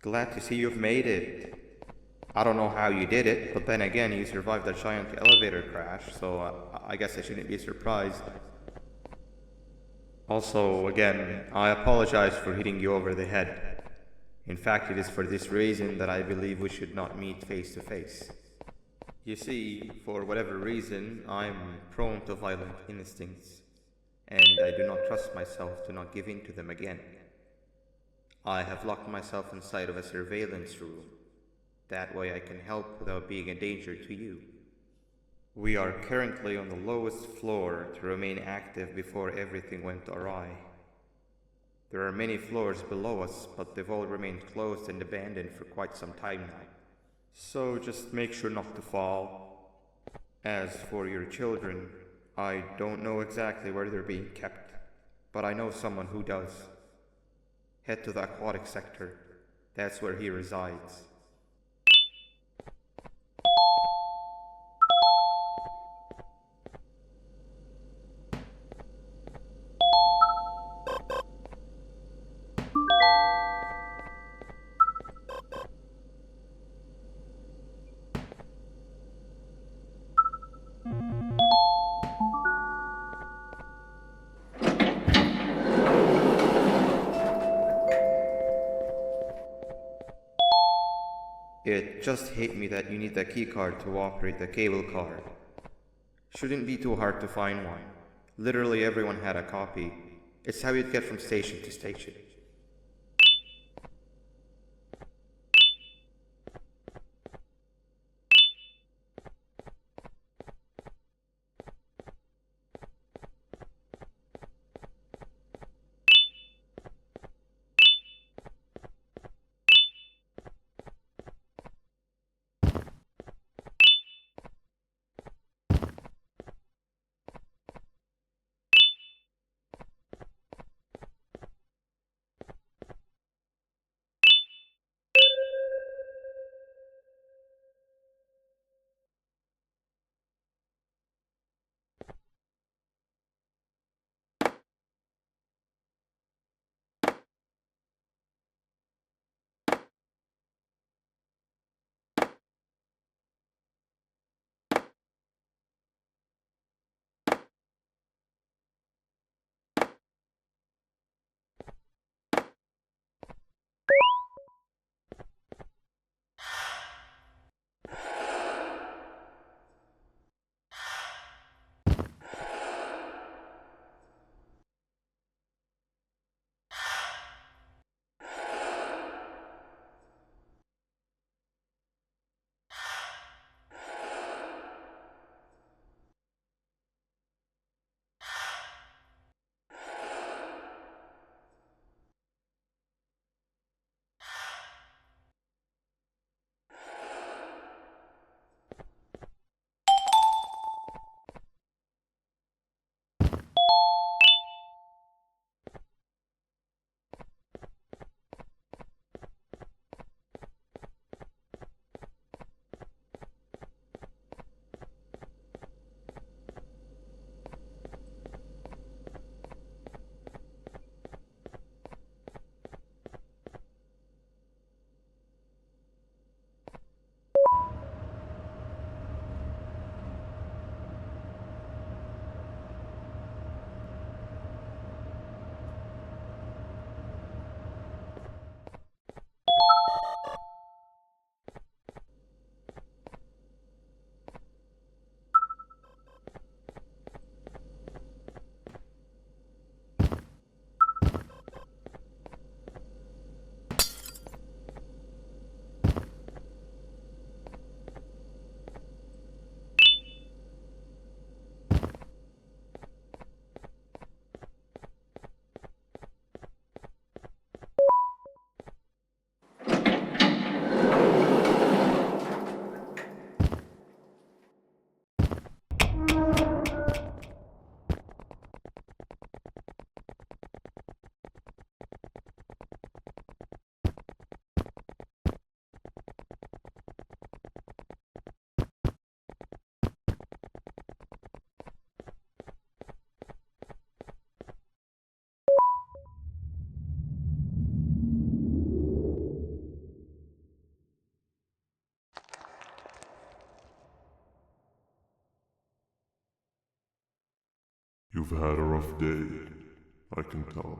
Glad to see you've made it. I don't know how you did it, but then again, you survived a giant elevator crash, so I guess I shouldn't be surprised. Also, again, I apologize for hitting you over the head. In fact, it is for this reason that I believe we should not meet face to face. You see, for whatever reason, I'm prone to violent instincts, and I do not trust myself to not give in to them again. I have locked myself inside of a surveillance room. That way I can help without being a danger to you. We are currently on the lowest floor to remain active before everything went awry. There are many floors below us, but they've all remained closed and abandoned for quite some time now. So just make sure not to fall. As for your children, I don't know exactly where they're being kept, but I know someone who does. Head to the Aquatic Sector. That's where he resides. It just hit me that you need the keycard to operate the cable car. Shouldn't be too hard to find one. Literally everyone had a copy. It's how you'd get from station to station. You've had a rough day, I can tell.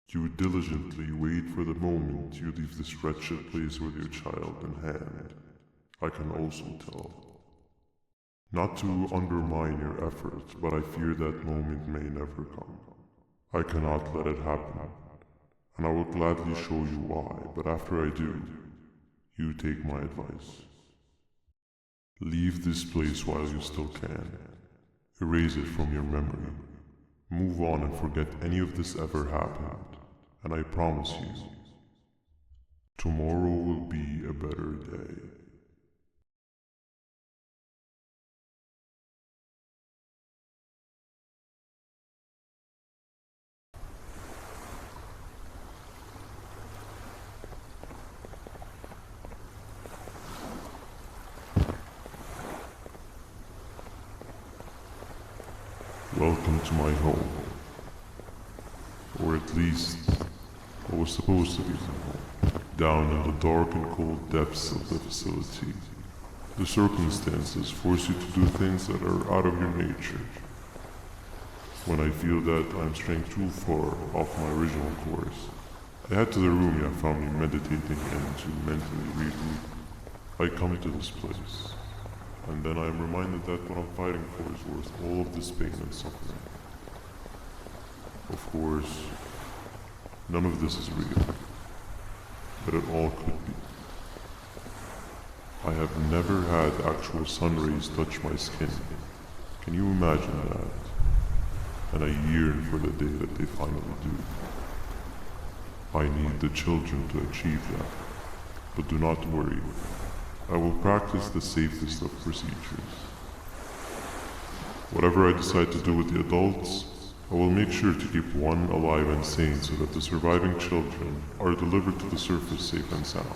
You diligently wait for the moment you leave this wretched place with your child in hand, I can also tell. Not to undermine your efforts, but I fear that moment may never come. I cannot let it happen, and I will gladly show you why, but after I do, you take my advice. Leave this place while you still can. Erase it from your memory. Move on and forget any of this ever happened, and I promise you, tomorrow will be a better day. Welcome to my home. Or at least, what was supposed to be my home. Down in the dark and cold depths of the facility, the circumstances force you to do things that are out of your nature. When I feel that I'm straying too far off my original course, I head to the room you have found me meditating in to mentally regroup. I come to this place, and then I am reminded that what I'm fighting for is worth all of this pain and suffering. Of course, none of this is real, but it all could be. I have never had actual sun rays touch my skin. Can you imagine that? And I yearn for the day that they finally do. I need the children to achieve that, but do not worry. I will practice the safest of procedures. Whatever I decide to do with the adults, I will make sure to keep one alive and sane so that the surviving children are delivered to the surface safe and sound.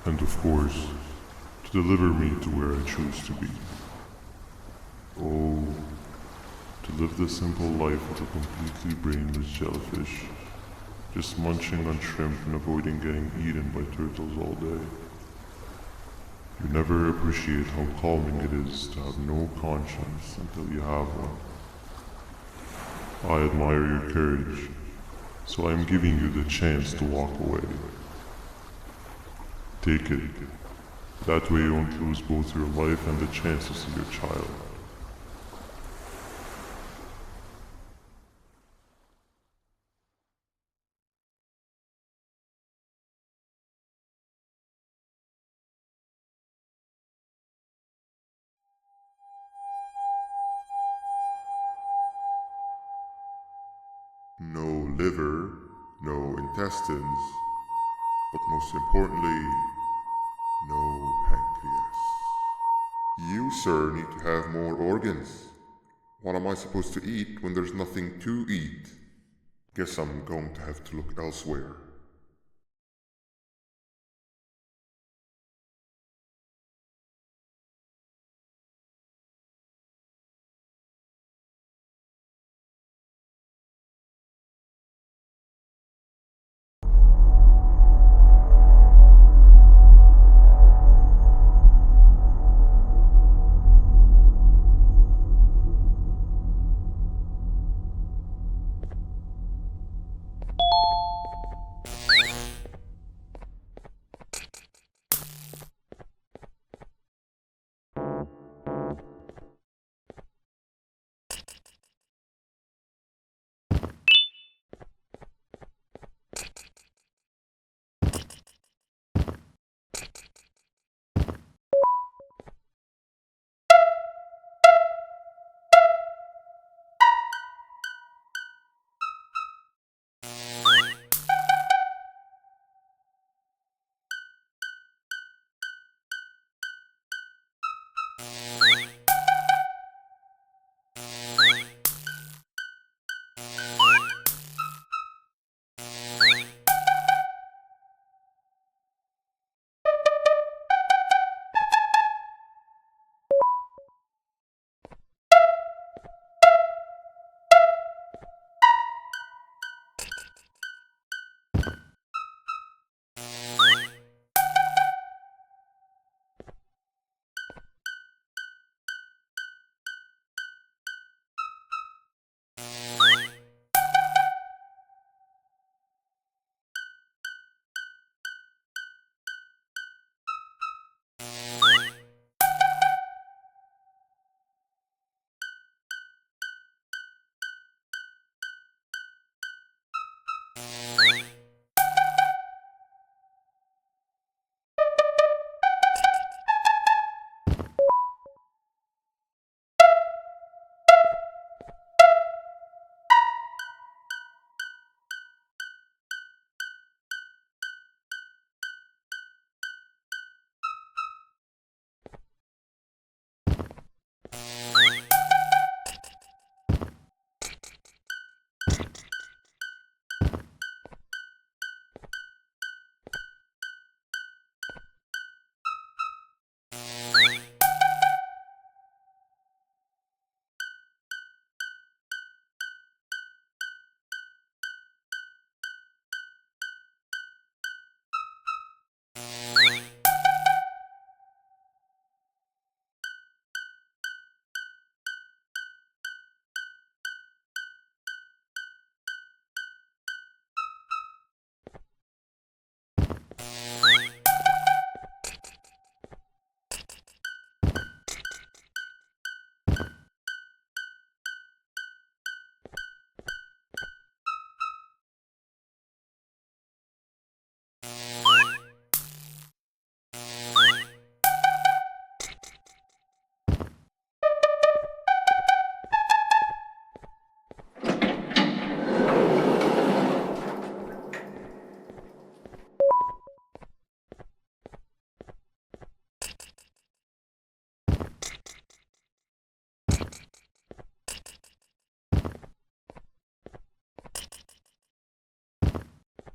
And of course, to deliver me to where I choose to be. Oh, to live the simple life of a completely brainless jellyfish, just munching on shrimp and avoiding getting eaten by turtles all day. You never appreciate how calming it is to have no conscience until you have one. I admire your courage, so I am giving you the chance to walk away. Take it. That way you won't lose both your life and the chances of your child. No liver, no intestines, but most importantly, no pancreas. You, sir, need to have more organs. What am I supposed to eat when there's nothing to eat? Guess I'm going to have to look elsewhere.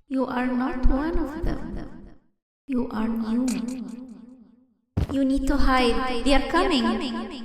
You are not one of them. You are new. You need to hide. They are coming.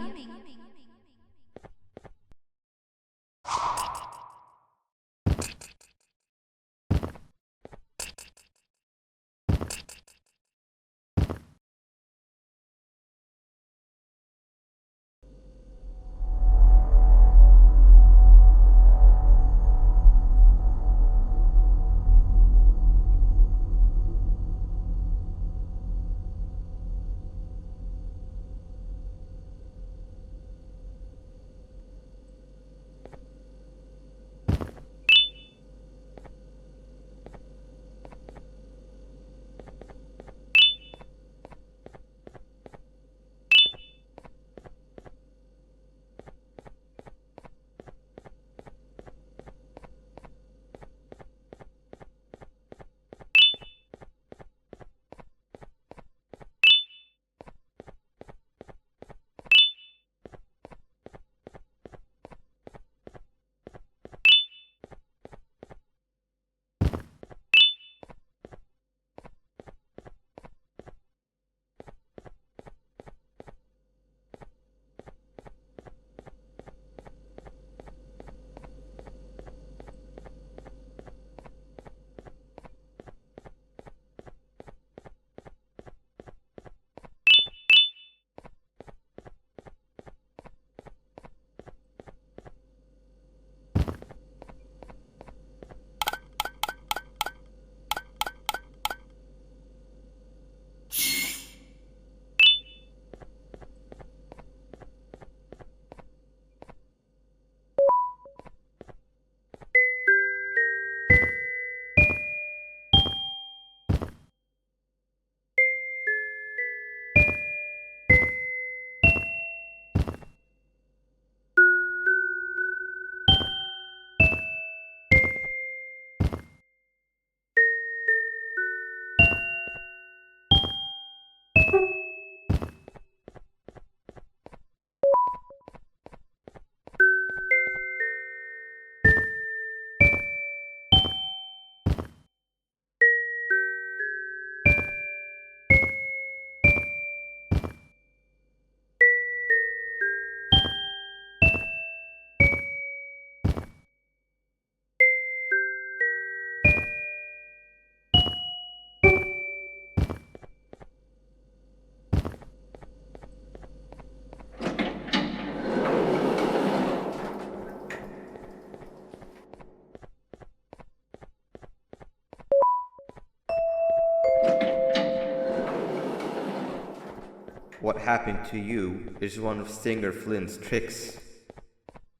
What happened to you is one of Stinger Flynn's tricks.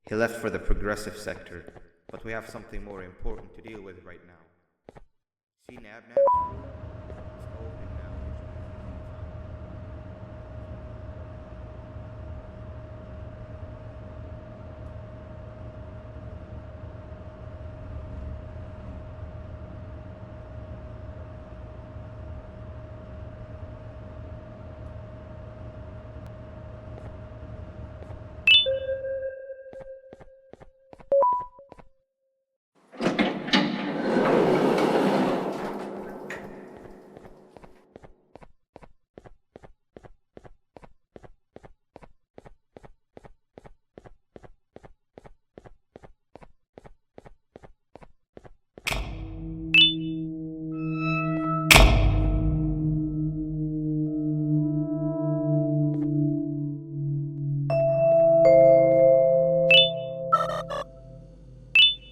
He left for the progressive sector, but we have something more important to deal with right now. See Nabnab's room? It's open now, which means he's inside.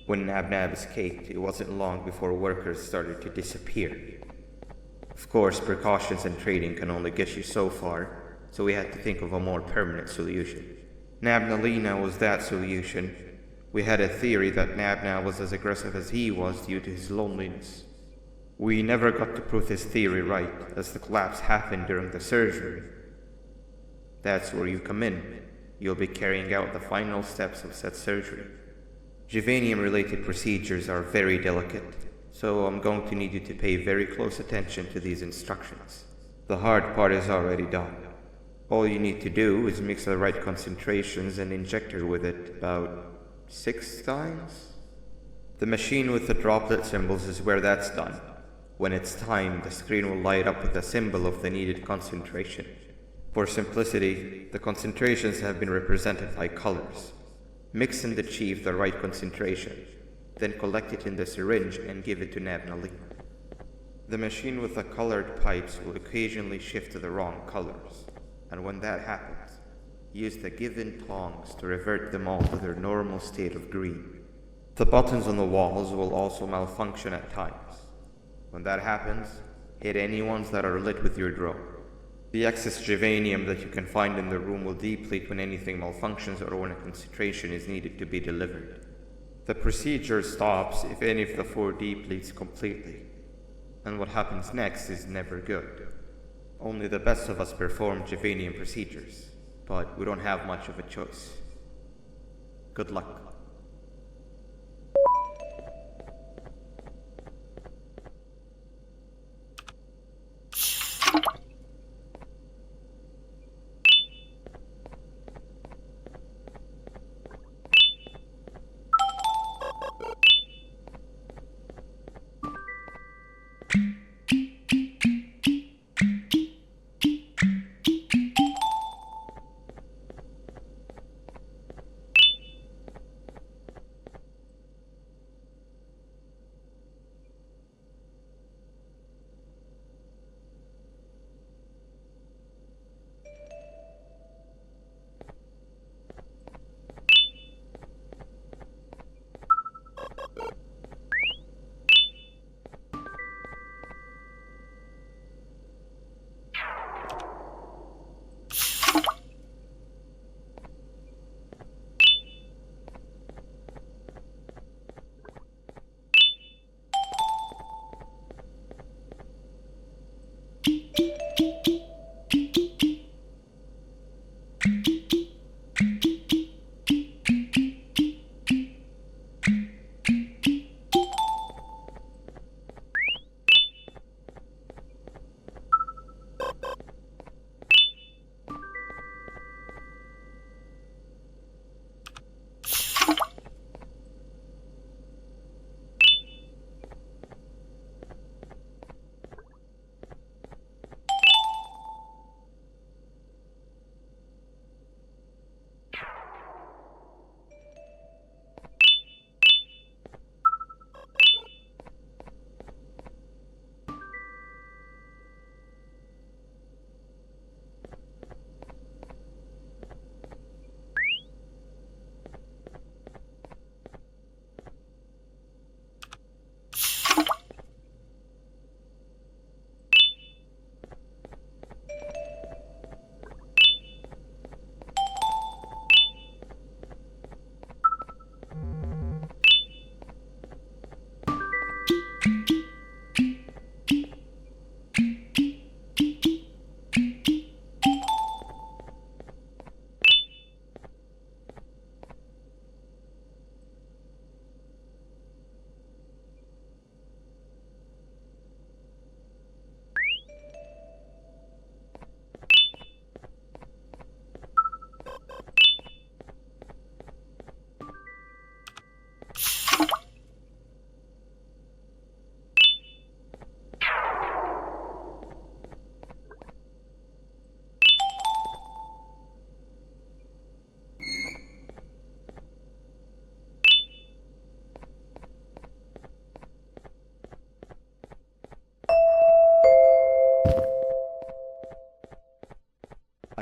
When Nabnab escaped, it wasn't long before workers started to disappear. Of course, precautions and trading can only get you so far, so we had to think of a more permanent solution. Nabnaleena was that solution. We had a theory that Nabnab was as aggressive as he was due to his loneliness. We never got to prove this theory right, as the collapse happened during the surgery. That's where you come in. You'll be carrying out the final steps of said surgery. Juvanium-related procedures are very delicate, so I'm going to need you to pay very close attention to these instructions. The hard part is already done. All you need to do is mix the right concentrations and inject her with it about 6 times. The machine with the droplet symbols is where that's done. When it's time, the screen will light up with a symbol of the needed concentration. For simplicity, the concentrations have been represented by colors. Mix and achieve the right concentration, then collect it in the syringe and give it to Nabnaleena. The machine with the colored pipes will occasionally shift to the wrong colors, and when that happens, use the given tongs to revert them all to their normal state of green. The buttons on the walls will also malfunction at times. When that happens, hit any ones that are lit with your drone. The excess juvanium that you can find in the room will deplete when anything malfunctions or when a concentration is needed to be delivered. The procedure stops if any of the 4 depletes completely, and what happens next is never good. Only the best of us perform juvanium procedures, but we don't have much of a choice. Good luck.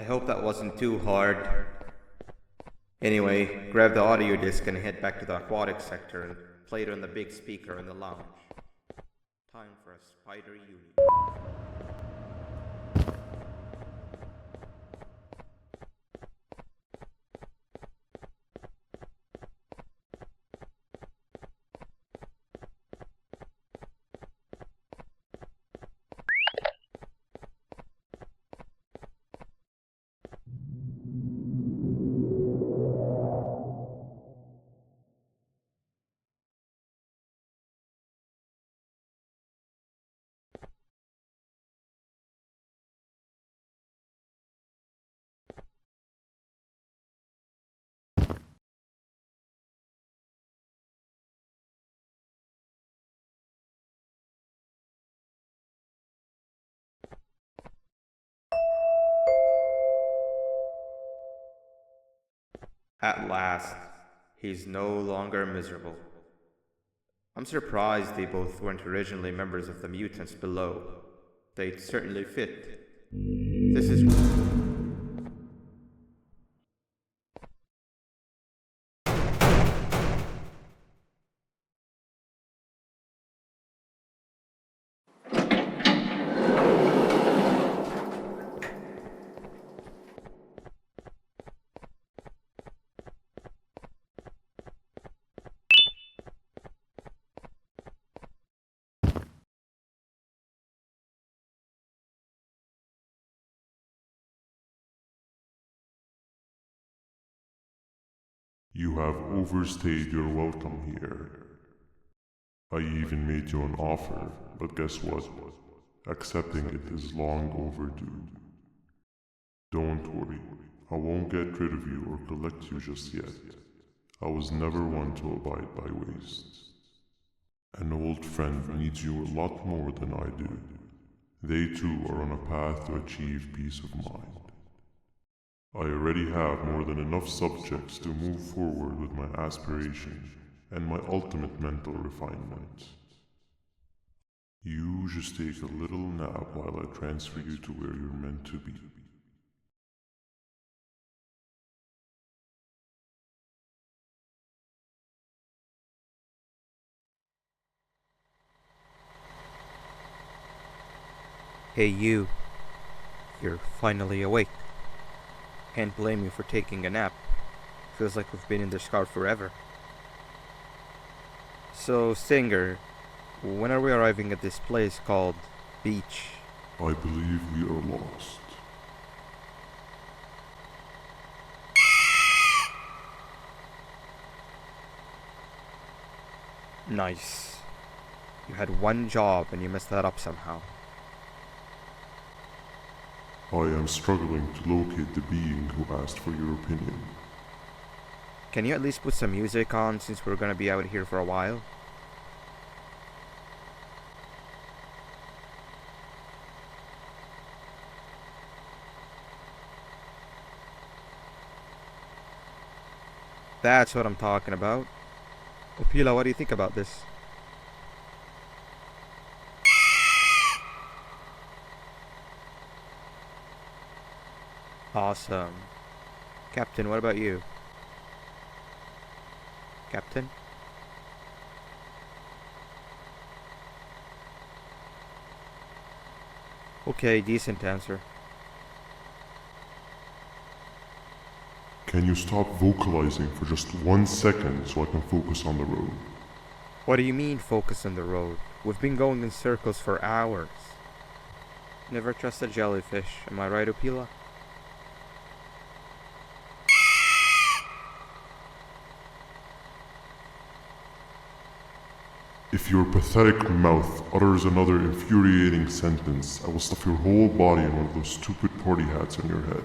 hope that wasn't too hard. Anyway, grab the audio disc and head back to the Aquatic Sector and play it on the big speaker in the lounge. Time for a spider union. At last, he's no longer miserable. I'm surprised they both weren't originally members of the mutants below. They'd certainly fit. This is... You have overstayed your welcome here. I even made you an offer, but guess what? Accepting it is long overdue. Don't worry, I won't get rid of you or collect you just yet. I was never one to abide by waste. An old friend needs you a lot more than I do. They too are on a path to achieve peace of mind. I already have more than enough subjects to move forward with my aspiration and my ultimate mental refinement. You just take a little nap while I transfer you to where you're meant to be. Hey you. You're finally awake. Can't blame you for taking a nap. Feels like we've been in this car forever. So, Stinger, when are we arriving at this place called Beach? I believe we are lost. Nice. You had one job and you messed that up somehow. I am struggling to locate the being who asked for your opinion. Can you at least put some music on since we're gonna be out here for a while? That's what I'm talking about. Opila, what do you think about this? Awesome. Captain, what about you? Captain? Okay, decent answer. Can you stop vocalizing for just 1 second so I can focus on the road? What do you mean focus on the road? We've been going in circles for hours. Never trust a jellyfish, am I right, Opila? If your pathetic mouth utters another infuriating sentence, I will stuff your whole body in one of those stupid party hats on your head.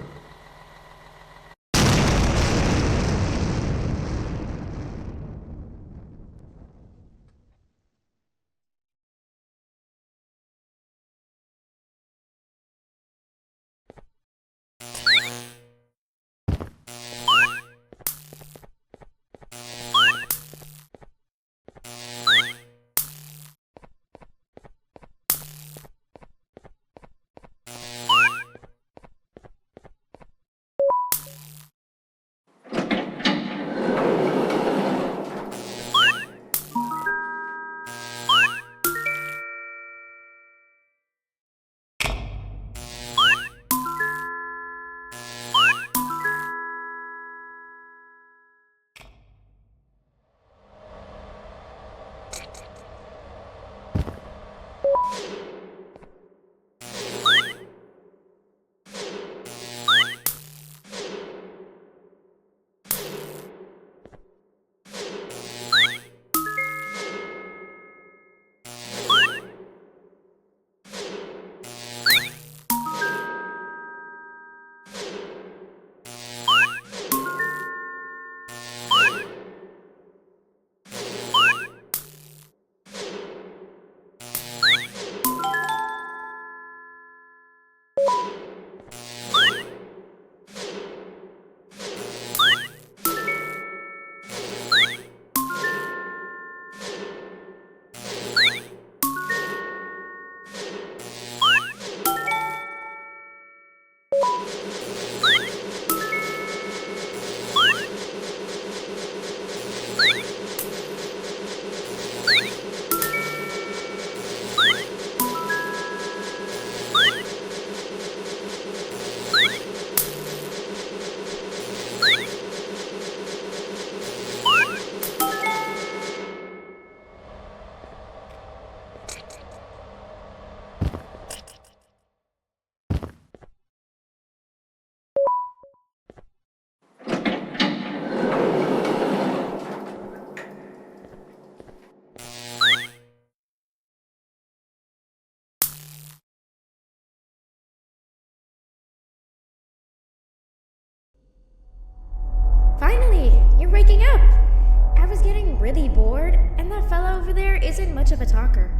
bored, and that fella over there isn't much of a talker.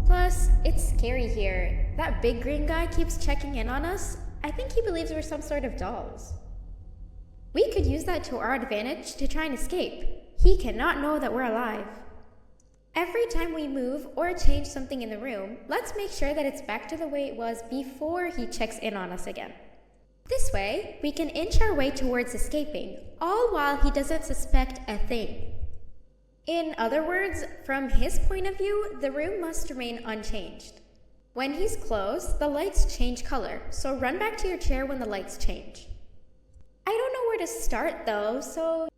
Plus, it's scary here. That big green guy keeps checking in on us. I think he believes we're some sort of dolls. We could use that to our advantage to try and escape. He cannot know that we're alive. Every time we move or change something in the room, let's make sure that it's back to the way it was before he checks in on us again. This way, we can inch our way towards escaping, all while he doesn't suspect a thing. In other words, from his point of view, the room must remain unchanged. When he's close, the lights change color, so run back to your chair when the lights change. I don't know where to start though, so...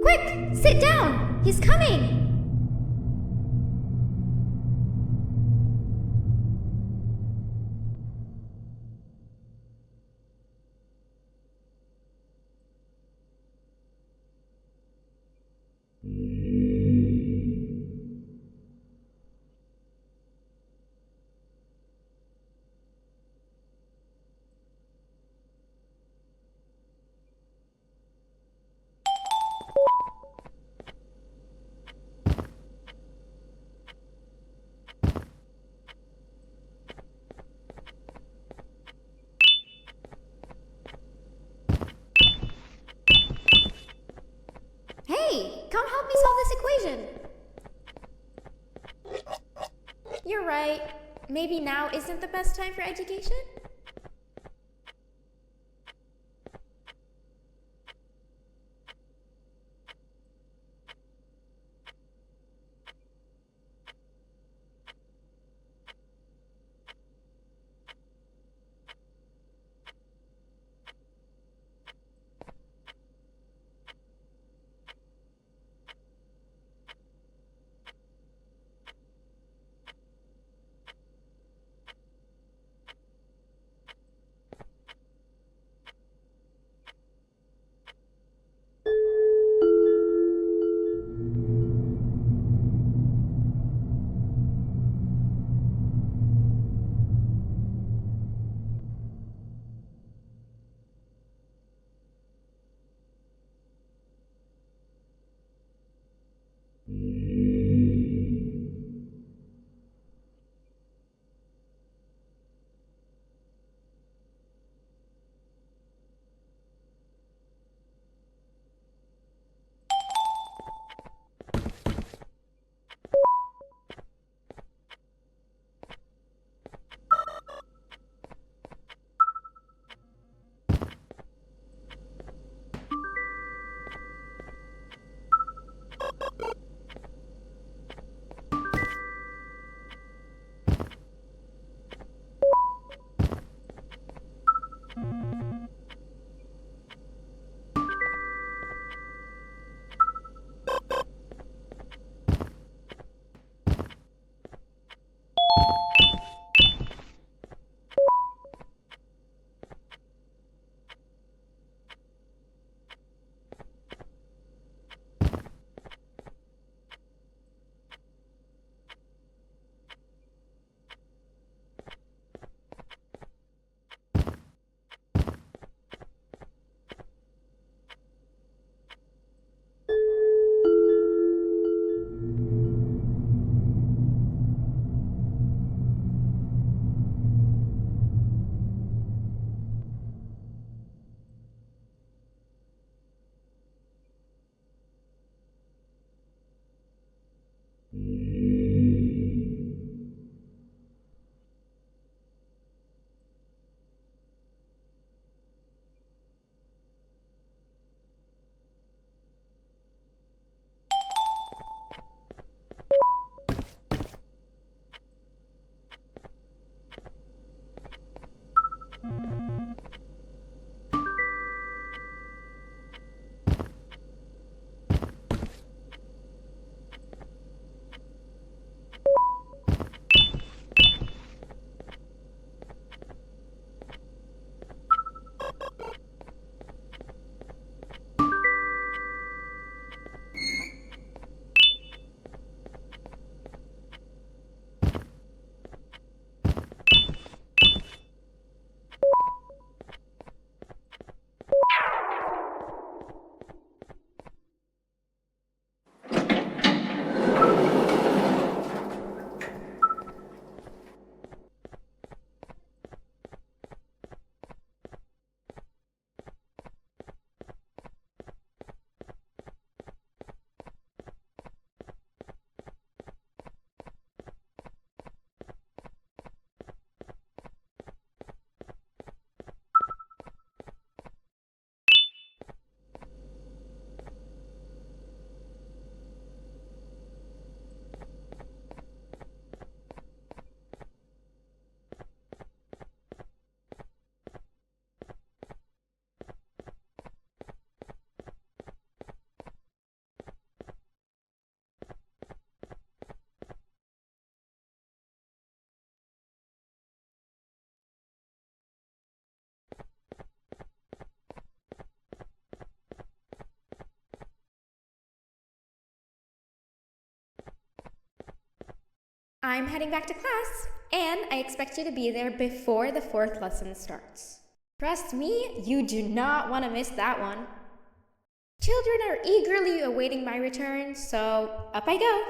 Quick! Sit down! He's coming! Hey, come help me solve this equation! You're right. Maybe now isn't the best time for education? I'm heading back to class, and I expect you to be there before the 4th lesson starts. Trust me, you do not want to miss that one. Children are eagerly awaiting my return, so up I go.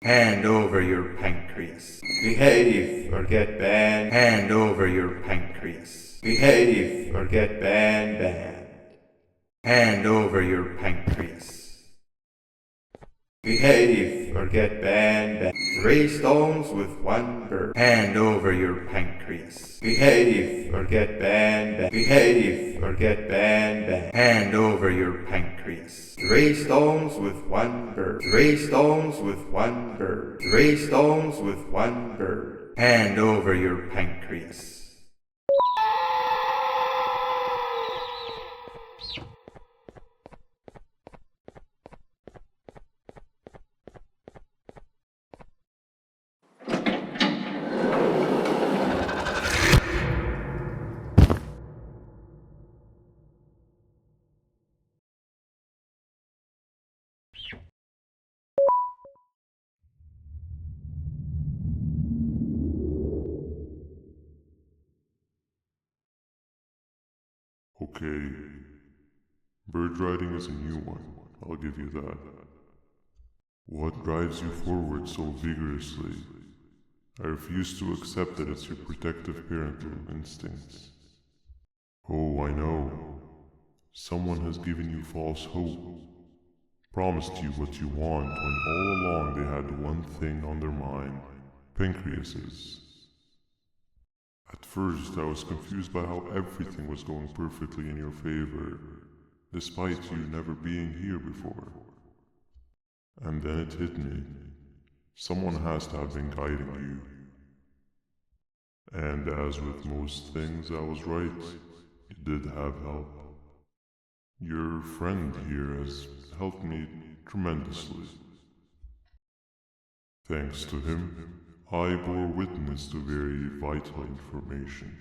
Hand over your pancreas. Behave or get banned. Hand over your pancreas. Behave or get banned. Hand over your pancreas. Behave or get banned. 3 stones with 1 bird. Hand over your pancreas. Behave or get banned. Behave or get banned. Hand over your pancreas. 3 stones with 1 bird. 3 stones with 1 bird. 3 stones with 1 bird. Hand over your pancreas. Okay, bird riding is a new one, I'll give you that. What drives you forward so vigorously? I refuse to accept that it's your protective parental instincts. Oh, I know. Someone has given you false hope. Promised you what you want when all along they had one thing on their mind. Pancreases. At first I was confused by how everything was going perfectly in your favor, despite you never being here before. And then it hit me. Someone has to have been guiding you. And as with most things, I was right. You did have help. Your friend here has helped me tremendously. Thanks to him, I bore witness to very vital information.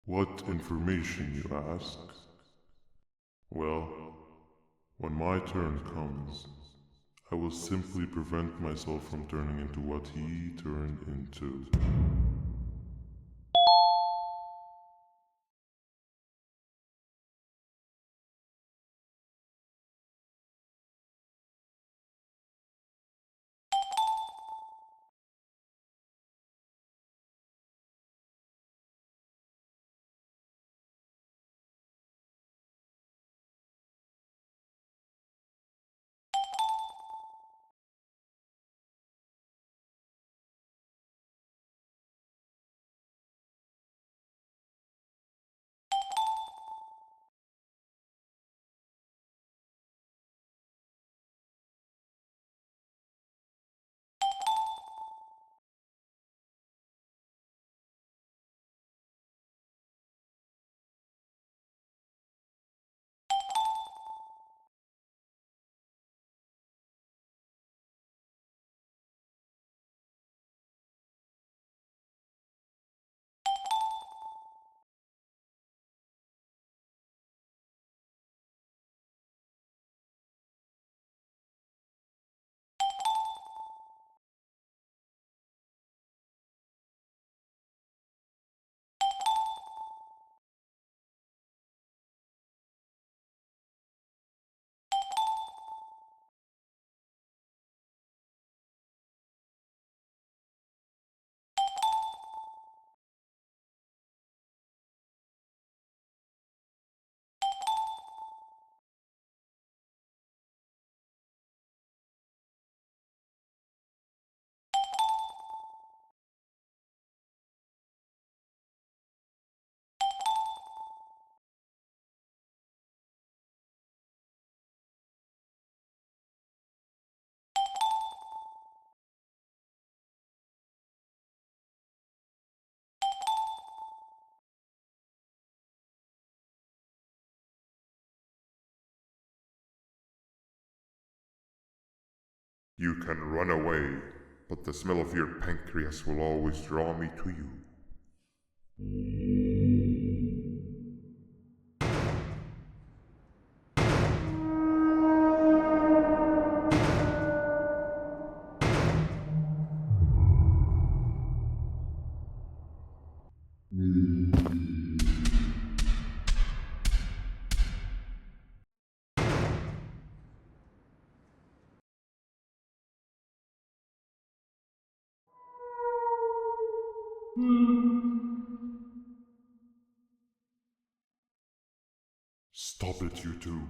What information, you ask? Well, when my turn comes, I will simply prevent myself from turning into what he turned into. You can run away, but the smell of your pancreas will always draw me to you. Stop it, you two.